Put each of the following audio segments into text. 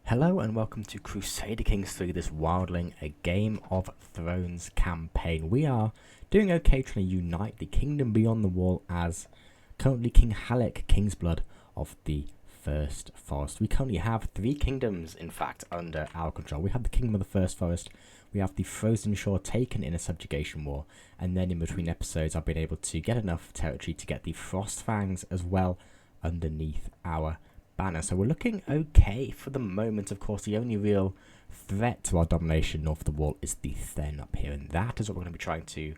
Hello and welcome to Crusader Kings 3, this Wildling, a Game of Thrones campaign. We are doing okay trying to unite the kingdom beyond the wall as currently King Halleck, Kingsblood of the First Forest. We currently have 3 kingdoms, in fact, under our control. We have the Kingdom of the First Forest, we have the Frozen Shore taken in a subjugation war, and then in between episodes I've been able to get enough territory to get the Frost Fangs as well underneath our banner. So we're looking okay for the moment. Of course, the only real threat to our domination north of the wall is the Thenn up here, and that is what we're going to be trying to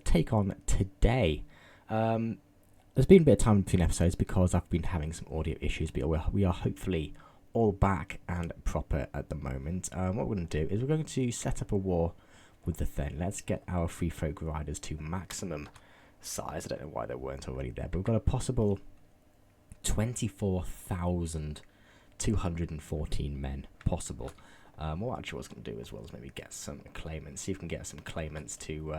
take on today. There's been a bit of time between episodes because I've been having some audio issues, but we are hopefully all back and proper at the moment. What we're going to do is we're going to set up a war with the Thenn. Let's get our free folk riders to maximum size. I don't know why they weren't already there, but we've got a possible 24,214 men possible. What actually I was going to do as well is maybe get some claimants, see if we can get some claimants to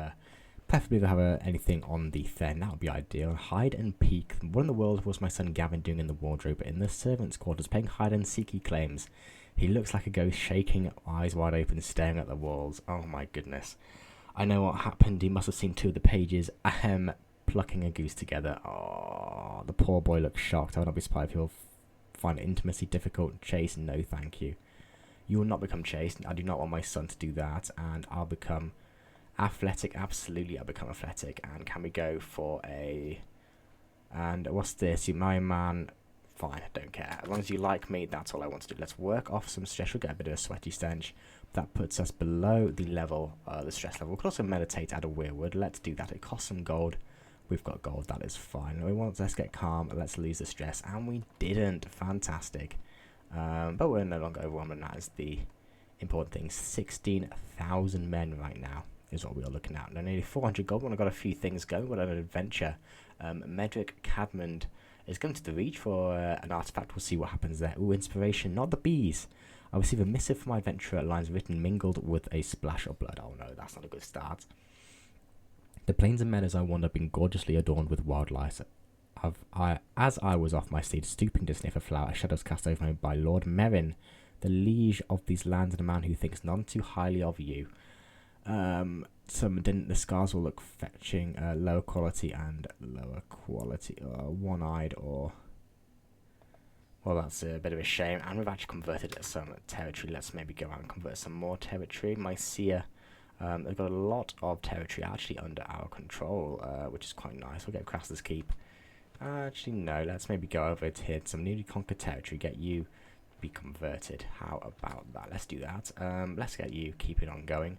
preferably have anything on the Thenn. That would be ideal. Hide and peek. What in the world was my son Gavin doing in the wardrobe? In the servants' quarters, playing hide and seek, he claims. He looks like a ghost, shaking, eyes wide open, staring at the walls. Oh my goodness. I know what happened. He must have seen 2 of the pages. Plucking a goose together. Oh, the poor boy looks shocked. I would not be surprised if he'll find intimacy difficult. Chase, no thank you. You will not become chaste. I do not want my son to do that. And I'll become athletic. Absolutely, I'll become athletic. And can we go for a... And what's this? You my man. Fine, I don't care. As long as you like me, that's all I want to do. Let's work off some stress. We'll get a bit of a sweaty stench. That puts us below the level, the stress level. We could also meditate, add a weirwood. Let's do that. It costs some gold. We've got gold, that is fine. Let's get calm, let's lose the stress. And we didn't. Fantastic. But we're no longer overwhelmed, and that is the important thing. 16,000 men right now is what we are looking at. Now, nearly 400 gold. We've got a few things going. We've got an adventure. Medric Cadmond is going to the Reach for an artifact. We'll see what happens there. Ooh, inspiration, not the bees. I receive a missive from my adventurer, lines written mingled with a splash of blood. Oh no, that's not a good start. The plains and meadows I wander have been gorgeously adorned with wildlife. As I was off my steed, stooping to sniff a flower, shadows cast over me by Lord Merrin, the liege of these lands, and a man who thinks none too highly of you. The scars will look fetching, lower quality and lower quality, one-eyed or... Well, that's a bit of a shame, and we've actually converted some territory. Let's maybe go out and convert some more territory. Mycia. They've got a lot of territory actually under our control, which is quite nice. We'll get Craster's Keep. Actually, no. Let's maybe go over to here, some newly conquered territory. Get you be converted. How about that? Let's do that. Let's get you keep it on going.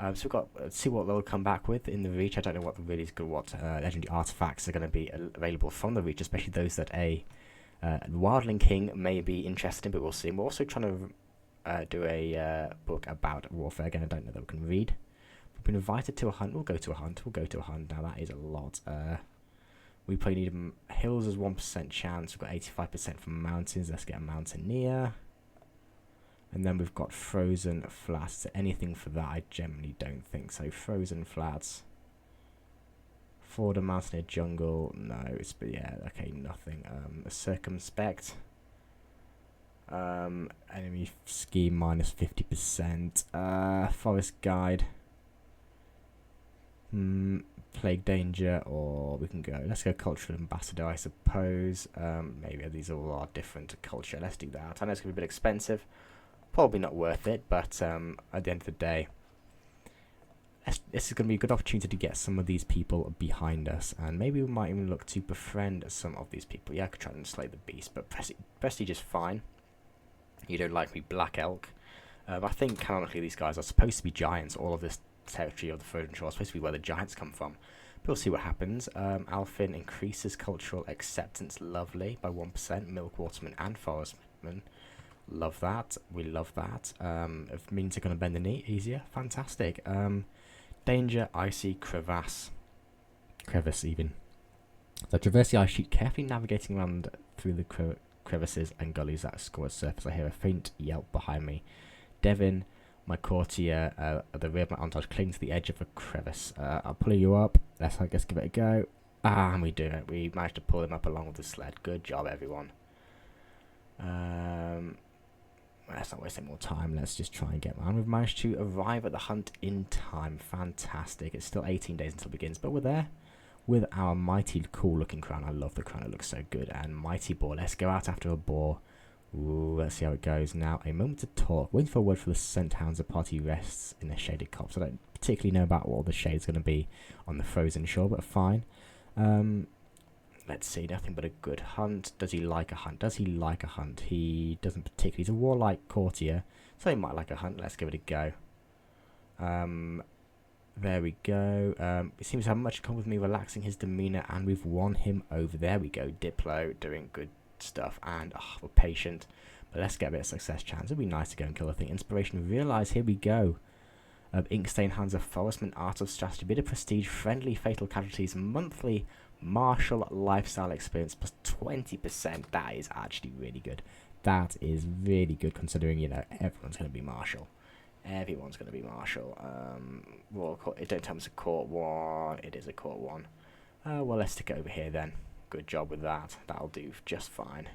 So we've got. Let's see what they'll come back with in the Reach. I don't know what legendary artifacts are going to be available from the Reach, especially those that a Wildling King may be interested in. But we'll see. We're also trying to do a book about warfare. Again, I don't know that we can read. We've been invited to a hunt. We'll go to a hunt. Now that is a lot. We probably need hills as 1% chance. We've got 85% from mountains. Let's get a mountaineer. And then we've got frozen flats. Is there anything for that? I generally don't think so. Frozen flats. Ford a mountaineer jungle. No, but yeah, okay, nothing. Circumspect. Enemy ski minus 50%. Forest guide. Plague danger, or we can go. Let's go cultural ambassador, I suppose. Maybe these all are different culture. Let's do that. I know it's gonna be a bit expensive. Probably not worth it, but at the end of the day, this is gonna be a good opportunity to get some of these people behind us, and maybe we might even look to befriend some of these people. Yeah, I could try and slay the beast, but Prestige is fine. You don't like me, Black Elk. I think canonically these guys are supposed to be giants. All of this territory of the Frozen Shore is supposed to be where the giants come from. But we'll see what happens. Alfin increases cultural acceptance, lovely, by 1%. Milk Waterman and Forestman, love that. We love that. If means are going to bend the knee, easier, fantastic. Danger, icy, crevice even. So traverse the ice sheet, carefully navigating around through the crevices and gullies that score a surface. I hear a faint yelp behind me. Devin, my courtier, at the rear of my entourage, clings to the edge of a crevice. I'll pull you up. Let's, I guess, give it a go. And we do it. We managed to pull him up along with the sled. Good job, everyone. let's not waste any more time. Let's just try and get... And we've managed to arrive at the hunt in time. Fantastic. It's still 18 days until it begins, but we're there with our mighty cool looking crown. I love the crown. It looks so good. And mighty boar. Let's go out after a boar. Ooh, let's see how it goes. Now, a moment to talk. Waiting for a word for the scent hounds. The party rests in a shaded copse. I don't particularly know about what the shade's going to be on the frozen shore, but fine. Let's see, nothing but a good hunt. Does he like a hunt? Does he like a hunt? He doesn't particularly. He's a warlike courtier, so he might like a hunt. Let's give it a go. There we go. It seems to have much in common with me, relaxing his demeanour, and we've won him over. There we go. Diplo doing good stuff, and we're patient. But let's get a bit of success chance. It'd be nice to go and kill the thing. Inspiration, realise, here we go. Inkstain hands of Forestman, art of strategy, bit of prestige, friendly fatal casualties, monthly martial lifestyle experience plus 20%. That is actually really good. That is really good considering, you know, everyone's going to be martial. Everyone's going to be martial. Royal Court, don't tell me it's a court one. It is a court one. Well, let's stick it over here then. Good job with that. That'll do just fine.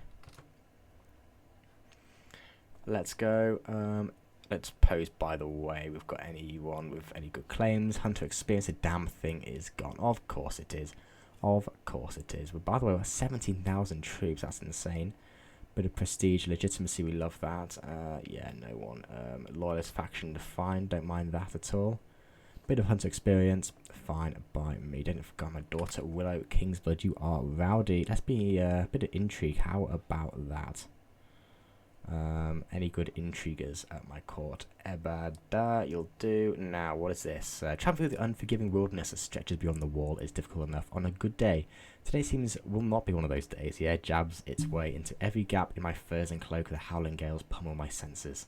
Let's go. Let's pose, by the way. We've got anyone with any good claims. Hunter experience. The damn thing is gone. Of course it is. Of course it is. But by the way, we're 17,000 troops. That's insane. Bit of prestige, legitimacy. We love that. Yeah, no one. Loyalist faction defined. Don't mind that at all. Bit of hunter experience. Fine by me. Don't forget my daughter Willow Kingsblood. You are rowdy. Let's be a bit of intrigue. How about that? Any good intriguers at my court? Ebada, you'll do. Now, what is this? Travel through the unforgiving wilderness that stretches beyond the wall is difficult enough on a good day. Today will not be one of those days. Yeah, jabs its way into every gap in my furs and cloak. The howling gales pummel my senses.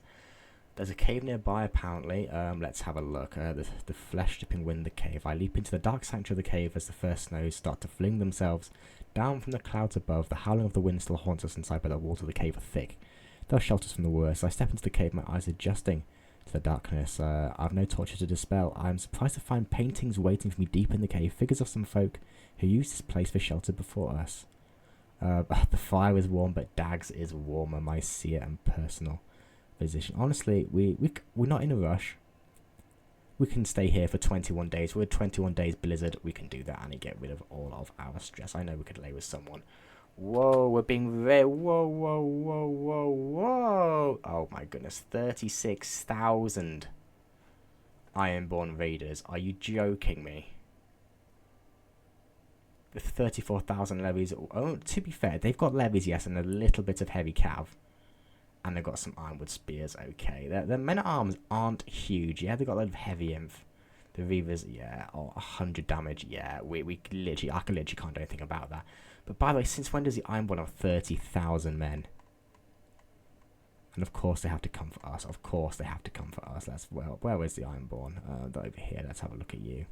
There's a cave nearby, apparently. Let's have a look. The flesh-dripping wind, the cave. I leap into the dark sanctuary of the cave as the first snows start to fling themselves down from the clouds above. The howling of the wind still haunts us inside, but the walls of the cave are thick. They'll shelter us from the worst. I step into the cave, my eyes adjusting to the darkness. I've no torches to dispel. I'm surprised to find paintings waiting for me deep in the cave. Figures of some folk who used this place for shelter before us. The fire is warm, but Dags is warmer. My seer and personal physician. Honestly, we're not in a rush. We can stay here for 21 days. We're 21 days blizzard. We can do that and get rid of all of our stress. I know we could lay with someone. Whoa, we're being very... Whoa, whoa, whoa, whoa, whoa. Oh my goodness. 36,000 Ironborn Raiders. Are you joking me? With 34,000 levies. Oh, to be fair, they've got levies, yes, and a little bit of heavy cav. And they've got some ironwood spears, okay. Their men-at-arms aren't huge, yeah. They've got a lot of heavy inf. The Reavers, yeah. Oh, 100 damage, yeah. I can literally can't do anything about that. But by the way, since when does the Ironborn have 30,000 men? And of course they have to come for us. Of course they have to come for us. Where is the Ironborn? Over here. Let's have a look at you.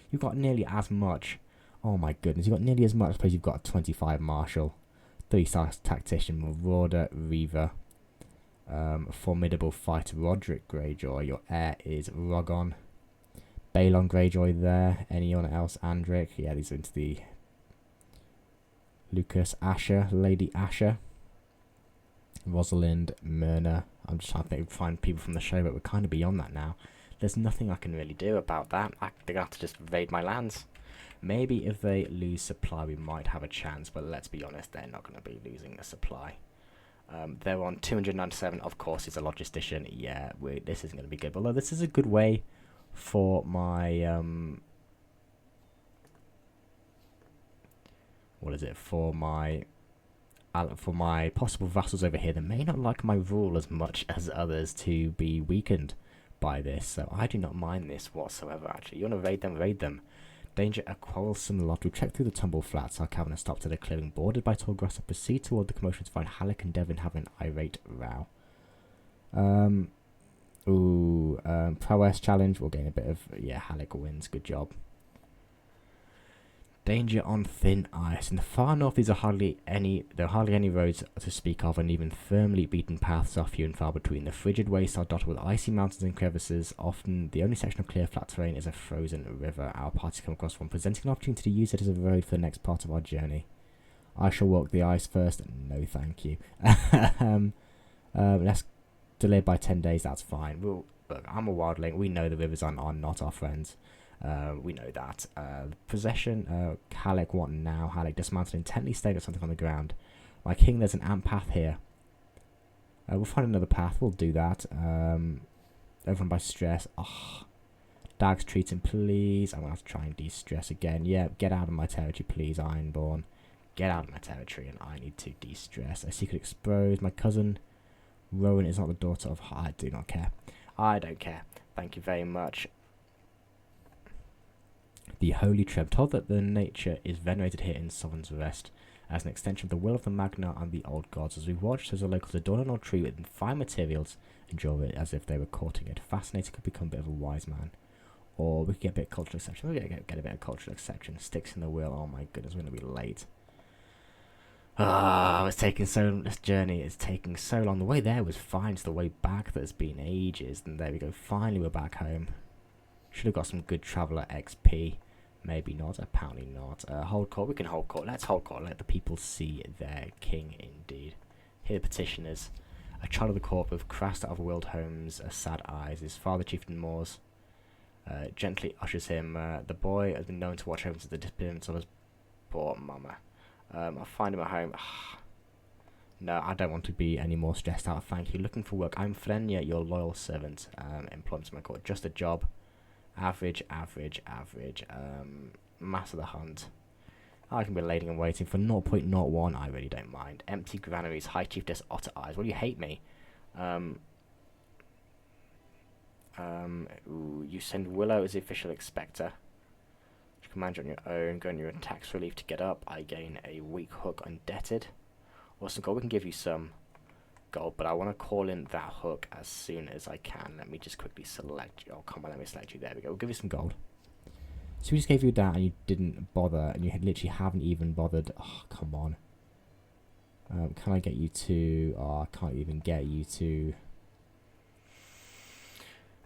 You've got nearly as much. Oh my goodness. You've got nearly as much. I suppose you've got a 25 Marshal. 3-star Tactician. Marauder. Reaver. Formidable Fighter. Roderick Greyjoy. Your heir is Rogon. Balon Greyjoy there. Anyone else? Andric. Yeah, these are into the... Lucas, Asher, Lady Asher, Rosalind, Myrna. I'm just trying to find people from the show, but we're kind of beyond that now. There's nothing I can really do about that. They're going to have to just invade my lands. Maybe if they lose supply, we might have a chance, but let's be honest, they're not going to be losing the supply. They're on 297, of course, it's a logistician. Yeah, this isn't going to be good, although this is a good way for my... what is it, for my possible vassals over here that may not like my rule as much as others to be weakened by this, so I do not mind this whatsoever. Actually, you want to raid them. Danger, a quarrelsome lot. We trek through the tumble flats. Our cavern stop to the clearing bordered by tall grass and proceed toward the commotion to find Halleck and Devon having an irate row. Prowess challenge. We'll gain a bit of... Yeah, Halleck wins. Good job. Danger on thin ice. In the far north, there are hardly any roads to speak of, and even firmly beaten paths are few and far between. The frigid wastes are dotted with icy mountains and crevices. Often, the only section of clear, flat terrain is a frozen river. Our party come across one, presenting an opportunity to use it as a road for the next part of our journey. I shall walk the ice first. No, thank you. Let's delayed by 10 days, that's fine. Look, I'm a wildling. We know the rivers are not our friends. We know that. Possession, Halleck, what now? Halleck dismounted, intently staring at something on the ground. My king, there's an ant path here. We'll find another path. We'll do that. Overrun by stress. Oh, Dag's treating, please. I'm going to have to try and de-stress again. Yeah, get out of my territory, please, Ironborn. Get out of my territory, and I need to de-stress. A secret exposed. My cousin, Rowan, is not the daughter of... I do not care. I don't care. Thank you very much. The Holy Treb, told that the nature is venerated here in Sovereign's Rest as an extension of the will of the Magna and the old gods. As we watched as the locals adorn an old tree with fine materials and draw it as if they were courting it. Fascinated, could become a bit of a wise man. Or we could get a bit of cultural exception. We're going to get a bit of cultural exception. Sticks in the wheel. Oh my goodness, we're going to be late. It's taking so... This journey is taking so long. The way there was fine. It's the way back that's been ages. And there we go. Finally, we're back home. Should have got some good traveller XP. Maybe not. Apparently not. Hold court. We can hold court. Let's hold court. Let the people see their king indeed. Here the petitioners. A child of the court with crassed out of willed homes, sad eyes. His father, Chieftain Moors, gently ushers him. The boy has been known to watch over the disappearance of his poor mama. I'll find him at home. No, I don't want to be any more stressed out. Thank you. Looking for work. I'm Frenya, your loyal servant. Employment to my court. Just a job. Average. Master the hunt. I can be lading and waiting for 0.01. I really don't mind. Empty granaries. High Chiefess Otter Eyes. Well, you hate me. You send Willow as the official inspector. You command you on your own. Go on your tax relief to get up. I gain a weak hook indebted. Or some gold. We can give you some gold, but I want to call in that hook as soon as I can. Let me just quickly select you. Oh, come on, let me select you. There we go. We'll give you some gold. So we just gave you that and you didn't bother, and you literally haven't even bothered. Oh, come on. Can I get you to... Oh, I can't even get you to...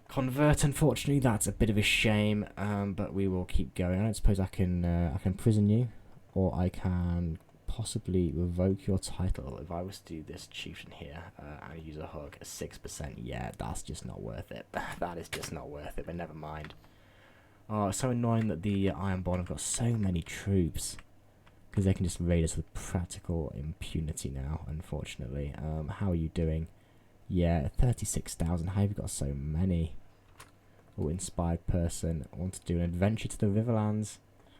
convert, unfortunately. That's a bit of a shame, but we will keep going. I don't suppose I can imprison you, or I can possibly revoke your title. If I was to do this chieftain here and use a hook at 6%, yeah, that's just not worth it. That is just not worth it, but never mind. Oh, it's so annoying that the Ironborn have got so many troops, because they can just raid us with practical impunity now, unfortunately. How are you doing? Yeah, 36,000. How have you got so many? Oh, inspired person. I want to do an adventure to the Riverlands.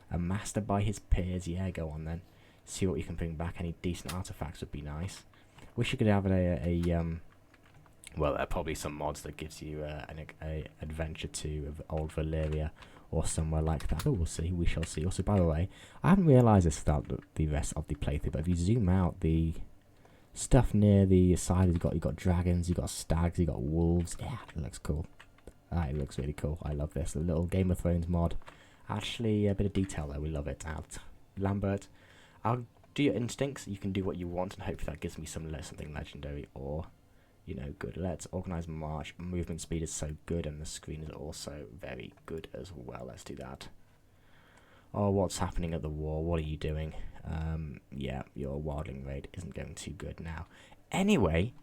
A master by his peers. Yeah, go on then. See what you can bring back. Any decent artifacts would be nice. Wish you could have well, there are probably some mods that gives you an adventure to old Valyria or somewhere like that. Oh, we'll see. We shall see. Also, by the way, I haven't realised this throughout the rest of the playthrough, but if you zoom out, the stuff near the side, you got dragons, you got stags, you got wolves. Yeah, it looks cool. It looks really cool. I love this. A little Game of Thrones mod. Actually, a bit of detail there. We love it. Lambert, I'll do your instincts. You can do what you want, and hopefully that gives me something legendary or, you know, good. Let's organize march. Movement speed is so good, and the screen is also very good as well. Let's do that. Oh, what's happening at the war? What are you doing? Yeah, your wildling raid isn't going too good now. Anyway,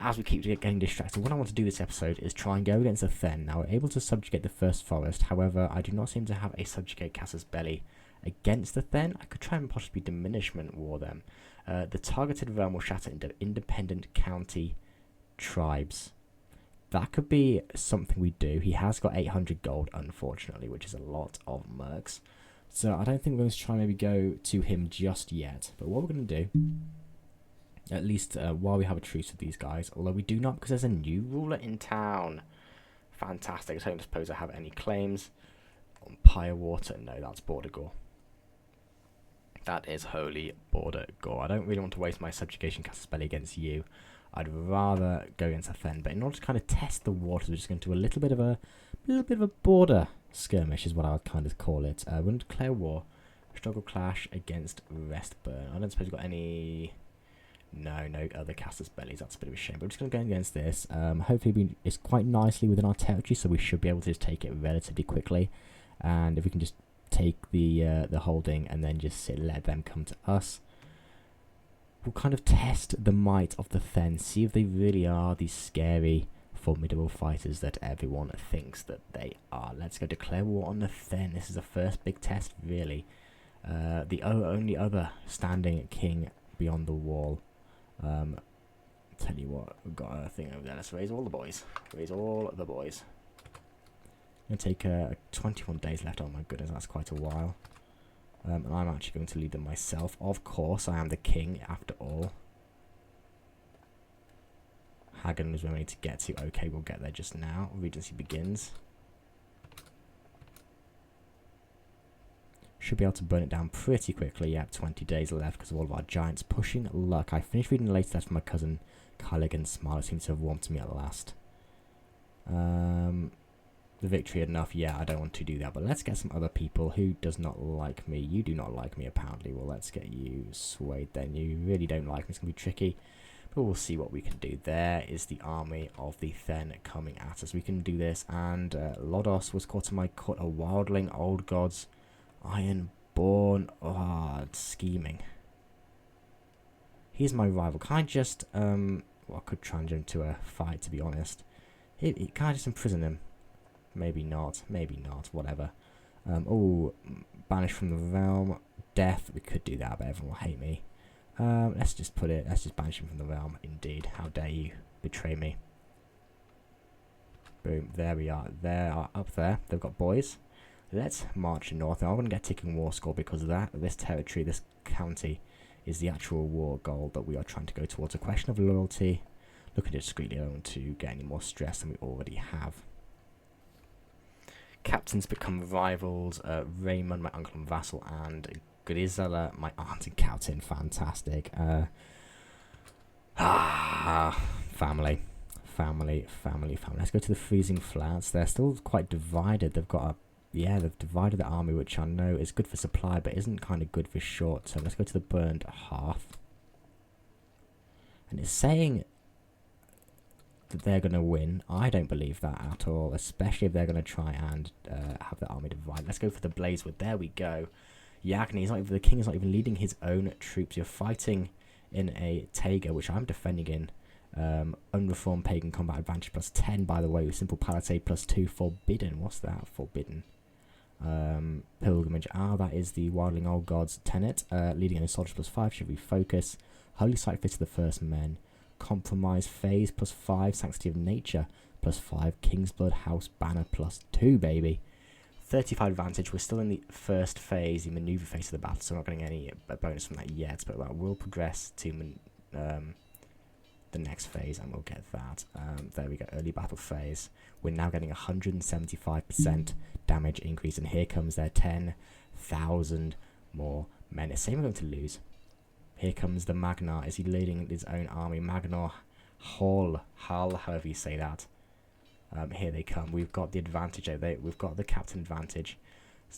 as we keep getting distracted, what I want to do this episode is try and go against the Thenn. Now, we're able to subjugate the first forest. However, I do not seem to have a subjugate Casus Belli against the Thenn. I could try and possibly diminishment war them. The targeted realm will shatter into independent county tribes. That could be something we do. He has got 800 gold, unfortunately, which is a lot of mercs. So I don't think we're going to try and maybe go to him just yet. But what we're going to do, at least while we have a truce with these guys, although we do not, because there's a new ruler in town. Fantastic. I don't suppose I have any claims on Pyrewater. No, that's Border Gore. That is Holy Border Gore. I don't really want to waste my subjugation Casus Belli against you. I'd rather go against a Thenn, but in order to kind of test the waters, we're just going to do a little bit of a border skirmish, is what I would kind of call it. We're going to declare war, struggle clash against Restburn. I don't suppose we've got any. No other Casus Bellis. That's a bit of a shame. But we're just going to go against this. Hopefully, it's quite nicely within our territory, so we should be able to just take it relatively quickly. And if we can just take the holding and then just let them come to us. we'll kind of test the might of the Thenn, see if they really are these scary, formidable fighters that everyone thinks that they are. Let's go declare war on the Thenn. This is the first big test, really. The only other standing king beyond the wall. Tell you what, we've got a thing over there. Let's raise all the boys. Raise all the boys. I'm going to take 21 days left. Oh my goodness, that's quite a while. And I'm actually going to lead them myself. Of course, I am the king after all. Hagen was where we need to get to. Okay, we'll get there just now. Regency begins. Should be able to burn it down pretty quickly. Yeah, 20 days left because of all of our giants pushing luck. I finished reading the latest letter from my cousin, Carlig, and Smile. It seems to have warmed to me at last. The victory enough? Yeah, I don't want to do that. But let's get some other people. Who does not like me? You do not like me, apparently. Well, let's get you swayed then. You really don't like me. It's going to be tricky. But we'll see what we can do. There is the army of the Thenn coming at us. We can do this. And Lodos was caught in my cut. A wildling, old gods, Ironborn. Oh, scheming. He's my rival. Can I just... well, I could challenge him to a fight, to be honest. Can I just imprison him? Maybe not. Maybe not. Whatever. Oh, banish from the realm. Death. We could do that, but everyone will hate me. Let's just put it. Let's just banish him from the realm. Indeed. How dare you betray me? Boom. There we are. They are up there. They've got boys. Let's march north. Now, I'm going to get ticking war score because of that. This territory, this county, is the actual war goal that we are trying to go towards. A question of loyalty. Looking discreetly. I don't want to get any more stress than we already have. Captains become rivals. Raymond, my uncle and vassal, and Grisela, my aunt and captain. Fantastic. Family. Let's go to the freezing flats. They're still quite divided. They've got they've divided the army, which I know is good for supply, but isn't kind of good for short term. Let's go to the burned hearth. And it's saying that they're going to win. I don't believe that at all, especially if they're going to try and have the army divided. Let's go for the blazewood. There we go. Yagni, the king is not even leading his own troops. You're fighting in a Taiga, which I'm defending in. Unreformed pagan combat advantage plus 10, by the way, with simple palisade plus 2. Forbidden. What's that? Forbidden. Pilgrimage. That is the wildling old gods tenet. Leading in a soldier plus 5. Should we focus? Holy sight fit to the first men. Compromise phase plus 5. Sanctity of nature plus 5. King's blood house banner plus 2, baby. 35 advantage. We're still in the first phase, the maneuver phase of the battle, so I'm not getting any bonus from that yet, but that will progress to the next phase, and we'll get that. There we go, early battle phase. We're now getting 175% damage increase, and here comes their 10,000 more men. It's saying we're going to lose. Here comes the Magnar. Is he leading his own army? Magnar Hull, however you say that. Here they come. We've got the advantage. We've got the captain advantage.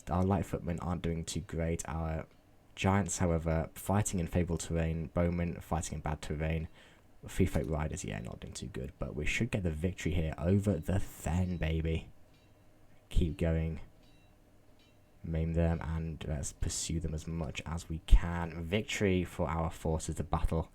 Our light footmen aren't doing too great. Our giants, however, fighting in favourable terrain. Bowmen fighting in bad terrain. Free Folk Riders, yeah, not doing too good. But we should get the victory here over the Thenn, baby. Keep going. Maim them and let's pursue them as much as we can. Victory for our forces. The battle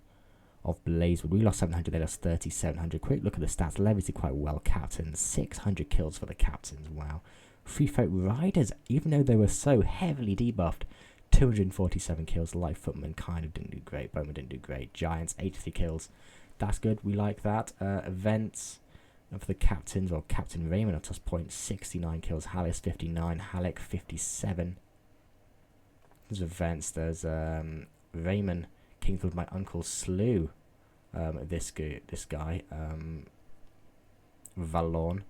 of Blazewood. We lost 700, they lost 3,700. Quick look at the stats. Levies did quite well. Captains, 600 kills for the captains. Wow. Free Folk Riders, even though they were so heavily debuffed, 247 kills. Light Footmen kind of didn't do great. Bowman didn't do great. Giants, 83 kills. That's good. We like that. Events. And for the captains, well, Captain Raymond at plus point, 69 kills. Hallis, 59. Halleck, 57. There's events. There's Raymond. King killed my uncle, slew this guy, Valorn.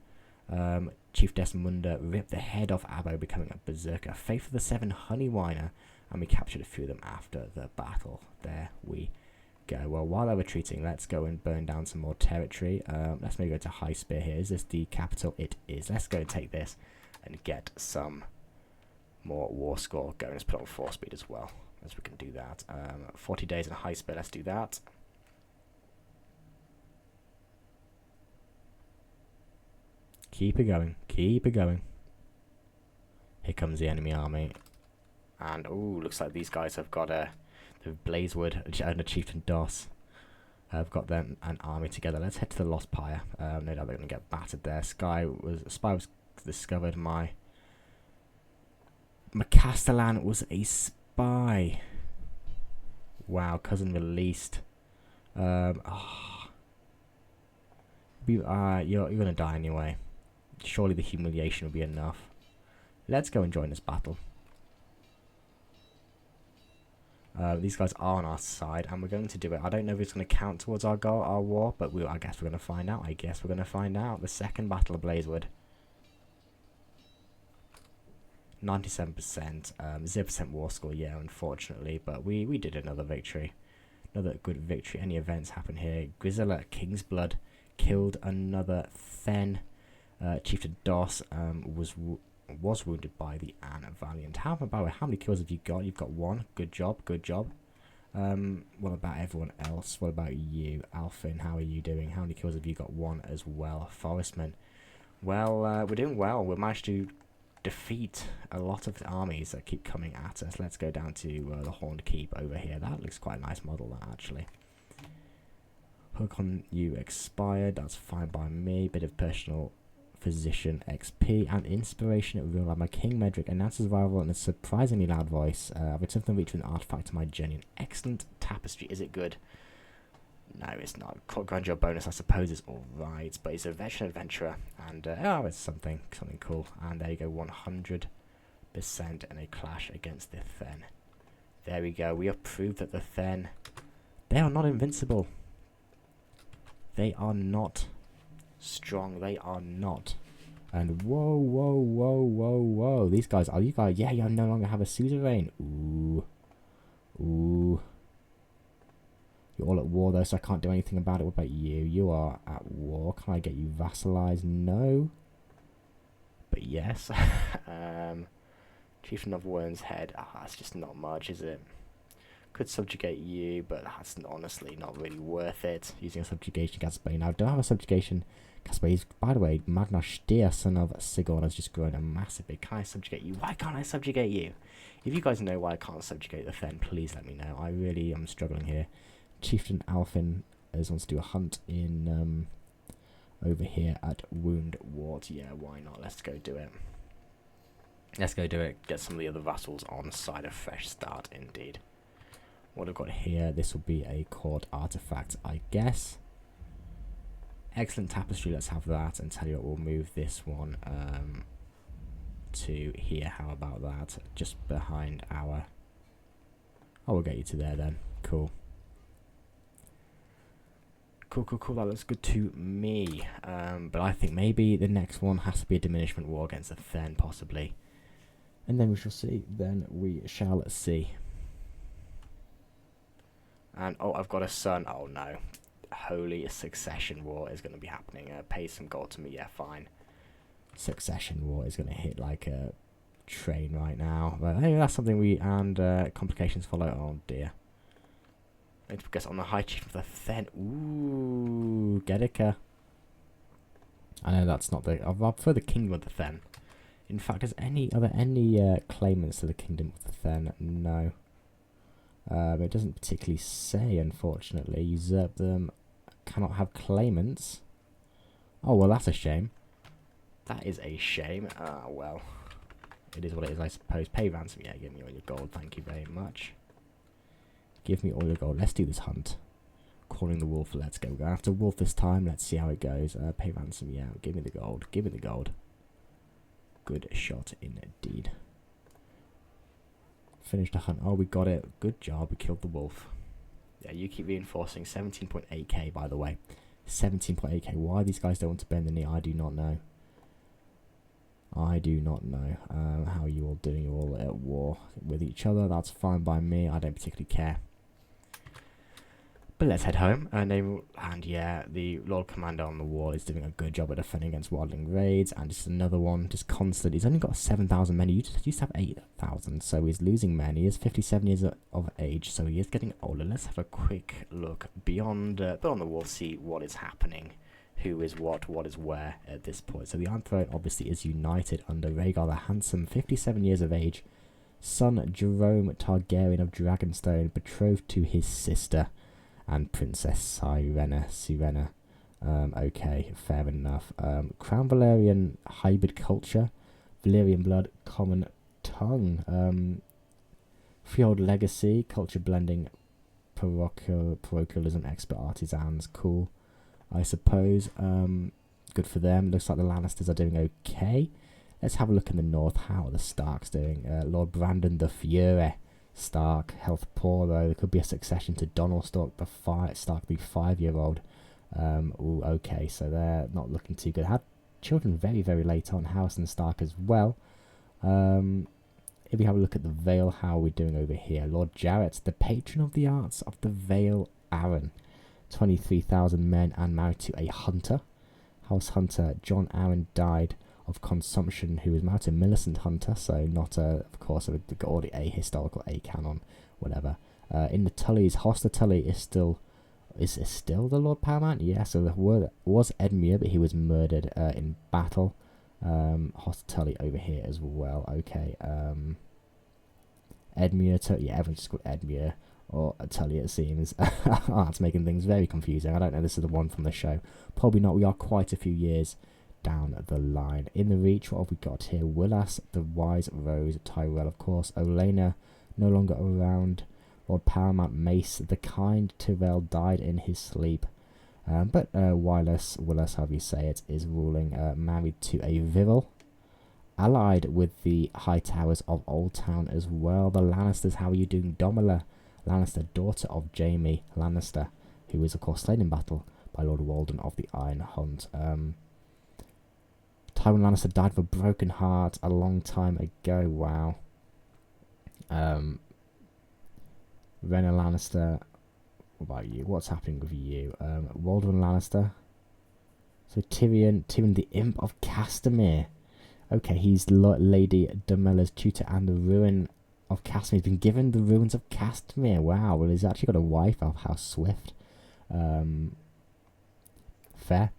Chief Desmunda ripped the head off Abbo, becoming a berserker. Faith of the Seven, Honeywiner, and we captured a few of them after the battle. There we go. Well, while they're retreating, let's go and burn down some more territory. Let's maybe go to High Spear here. Is this the capital? It is. Let's go and take this and get some more war score going. Let's put on 4 speed as well, as we can do that. 40 days in High Spear. Let's do that. Keep it going. Keep it going. Here comes the enemy army. And, oh, looks like these guys have got they've Blazewood and a Chieftain Doss. I've got them an army together. Let's head to the Lost Pyre. No doubt they're going to get battered there. Spy was discovered. My Castellan was a spy. Wow, cousin released. You're going to die anyway. Surely the humiliation will be enough. Let's go and join this battle. These guys are on our side, and we're going to do it. I don't know if it's going to count towards our goal, our war, but I guess we're going to find out. The second Battle of Blazewood. 97%, 0% war score, yeah, unfortunately, but we did another victory. Another good victory. Any events happen here? Grizzle at Kingsblood killed another Thenn. Chieftain Doss was wounded by the Anne Valiant. How many kills have you got? You've got one. Good job. What about everyone else? What about you, Alfin? How are you doing? How many kills have you got? One as well. Forestman. Well, we're doing well. We managed to defeat a lot of the armies that keep coming at us. Let's go down to the Horned Keep over here. That looks quite a nice model, that actually. Hook on you expired. That's fine by me. Bit of personal physician XP and inspiration at real life. My King Medric announces arrival in a surprisingly loud voice. I've returned from the reach with an artifact to my journey. An excellent tapestry. Is it good? No, it's not. Grandeur bonus, I suppose, is alright, but it's a veteran adventurer, and it's something cool. And there you go, 100% in a clash against the Thenn. There we go. We have proved that the Thenn, they are not invincible. They are not strong. They are not. And whoa. These guys, yeah, you no longer have a suzerain. Ooh. You're all at war though, so I can't do anything about it. What about you? You are at war. Can I get you vassalized? No. But yes. Chieftain of Wern's Head. That's just not much, is it? Could subjugate you, but that's honestly not really worth it. Using a subjugation Gaspé. Now, I don't have a subjugation Gaspé. By the way, Magnar Stier, son of Sigurd, has just grown a massively. Can I subjugate you? Why can't I subjugate you? If you guys know why I can't subjugate the Thenn, please let me know. I really am struggling here. Chieftain Alfin wants to do a hunt in over here at Wound Ward. Yeah, why not? Let's go do it. Get some of the other vassals on side. A fresh start indeed. What I've got here, this will be a court artifact, I guess. Excellent tapestry, let's have that. And tell you what, we'll move this one to here. How about that? Just behind our... Oh, we'll get you to there then. Cool. Cool. That looks good to me. But I think maybe the next one has to be a diminishment war against the Thenn, possibly. And then we shall see. And, oh, I've got a son. Oh, no. Holy succession war is going to be happening. Pay some gold to me. Yeah, fine. Succession war is going to hit like a train right now. But anyway, that's something and complications follow. Oh, dear. I need to focus on the High Chief of the Thenn. Ooh, Gedeka. I know that's not the... I prefer the Kingdom of the Thenn. In fact, are there any claimants to the Kingdom of the Thenn? No. It doesn't particularly say, unfortunately. Usurp them. Cannot have claimants. Oh, well, that's a shame. That is a shame. Well. It is what it is, I suppose. Pay ransom. Yeah, give me all your gold. Thank you very much. Give me all your gold. Let's do this hunt. Calling the wolf. Let's go. We're going to have to wolf this time. Let's see how it goes. Pay ransom. Yeah, give me the gold. Give me the gold. Good shot indeed. Finished the hunt. Oh, we got it. Good job. We killed the wolf. Yeah, you keep reinforcing. 17.8k, by the way. 17.8k. Why these guys don't want to bend the knee, I do not know. I do not know. How are you all doing? You're all at war with each other. That's fine by me. I don't particularly care. But let's head home. And yeah, the Lord Commander on the wall is doing a good job at defending against wildling raids. And just another one, just constant. He's only got 7,000 men. He used to have 8,000. So he's losing men. He is 57 years of age. So he is getting older. Let's have a quick look beyond the wall, see what is happening. Who is what is where at this point. So the Iron Throne obviously is united under Rhaegar the Handsome, 57 years of age. son Jerome Targaryen of Dragonstone, betrothed to his sister and Princess Sirena. Okay, fair enough. Crown Valyrian hybrid culture, Valyrian blood, common tongue. Freehold legacy, culture blending, parochialism, expert artisans, cool, I suppose. Good for them. Looks like the Lannisters are doing okay. Let's have a look in the north. How are the Starks doing? Lord Brandon the Fury Stark, health poor though. There could be a succession to Donald Stark, the 5-year-old. Ooh, okay, so they're not looking too good. Had children very, very late on. Harrison Stark as well. If we have a look at the Vale, how are we doing over here? Lord Jarrett, the patron of the arts of the Vale Arryn. 23,000 men and married to a hunter. House Hunter John Arryn died of consumption, who was married to Millicent Hunter, so not of course, already a historical A canon, whatever. In the Tullys, Hoster Tully is still the Lord Paramount? Yeah, so there was Edmure, but he was murdered in battle. Hoster Tully over here as well. Okay, Edmure, yeah, everyone's just called Edmure, or Tully it seems. That's making things very confusing. I don't know, this is the one from the show. Probably not, we are quite a few years down the line. In the Reach, what have we got here? Willas, the Wise Rose, Tyrell, of course. Olenna, no longer around. Lord Paramount Mace, the kind Tyrell, died in his sleep. But Willas, however you say it, is ruling, married to a Viril. Allied with the High Towers of Old Town as well. The Lannisters, how are you doing? Domela Lannister, daughter of Jaime Lannister, who was of course slain in battle by Lord Walden of the Iron Hunt. Tywin Lannister died of a broken heart a long time ago. Wow. Rhaena Lannister, what about you? What's happening with you? Walden Lannister. So Tyrion the Imp of Castamere. Okay, he's Lady Domela's tutor and the ruin of Castamere. He's been given the ruins of Castamere. Wow, well, he's actually got a wife of House Swift. Fair.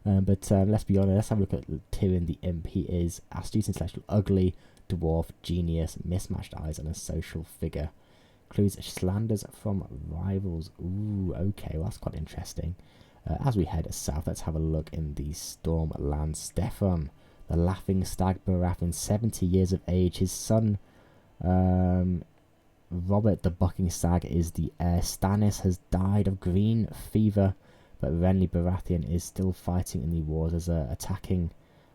But let's be honest, let's have a look at Tyrion the Imp. He is astute, intellectual, ugly, dwarf, genius, mismatched eyes, and a social figure. Includes slanders from rivals. Ooh, okay, well, that's quite interesting. As we head south, let's have a look in the Stormland. Stefan, the Laughing Stag Baratheon, 70 years of age. His son, Robert the Bucking Stag, is the heir. Stannis has died of green fever, but Renly Baratheon is still fighting in the wars as attacking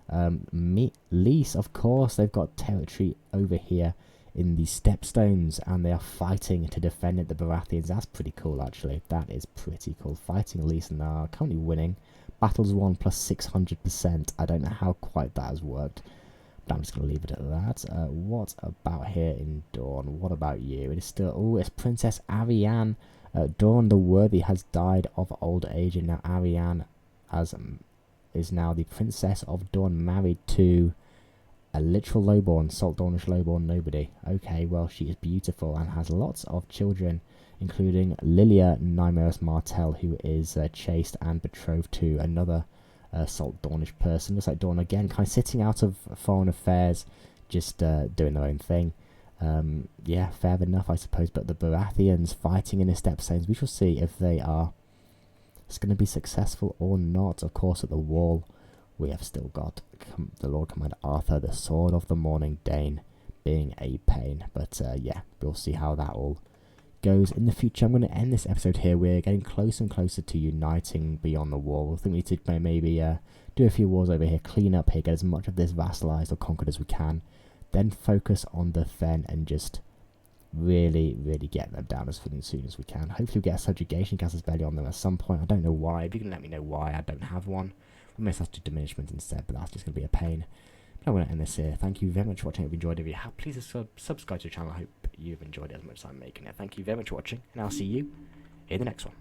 Lys. Of course, they've got territory over here in the Stepstones, and they are fighting to defend it, the Baratheons. That's pretty cool, actually. That is pretty cool. Fighting Lys and are currently winning. Battles won plus 600%. I don't know how quite that has worked, but I'm just going to leave it at that. What about here in Dorne? What about you? It is still... Oh, it's Princess Arianne. Dorne the Worthy has died of old age, and now Arianne is now the Princess of Dorne, married to a literal lowborn, Salt Dornish lowborn nobody. Okay, well, she is beautiful and has lots of children, including Lilia Nymeris Martell, who is chaste and betrothed to another Salt Dornish person. Looks like Dorne again, kind of sitting out of foreign affairs, just doing their own thing. Yeah, fair enough, I suppose. But the Baratheons fighting in the Stepstones, we shall see if they are going to be successful or not. Of course, at the wall, we have still got the Lord Commander Arthur, the Sword of the Morning Dane, being a pain. But yeah, we'll see how that all goes in the future. I'm going to end this episode here. We're getting closer and closer to uniting beyond the wall. I think we need to maybe do a few wars over here, clean up here, get as much of this vassalized or conquered as we can, then focus on the Thenn and just really get them down as soon as we can. Hopefully we get a subjugation castle's belly on them at some point. I don't know why. If you can let me know why I don't have one. We may have to do diminishment instead, but that's just going to be a pain. But I'm going to end this here. Thank you very much for watching. If you enjoyed it, if you have, please subscribe to the channel. I hope you've enjoyed it as much as I'm making it. Thank you very much for watching, and I'll see you in the next one.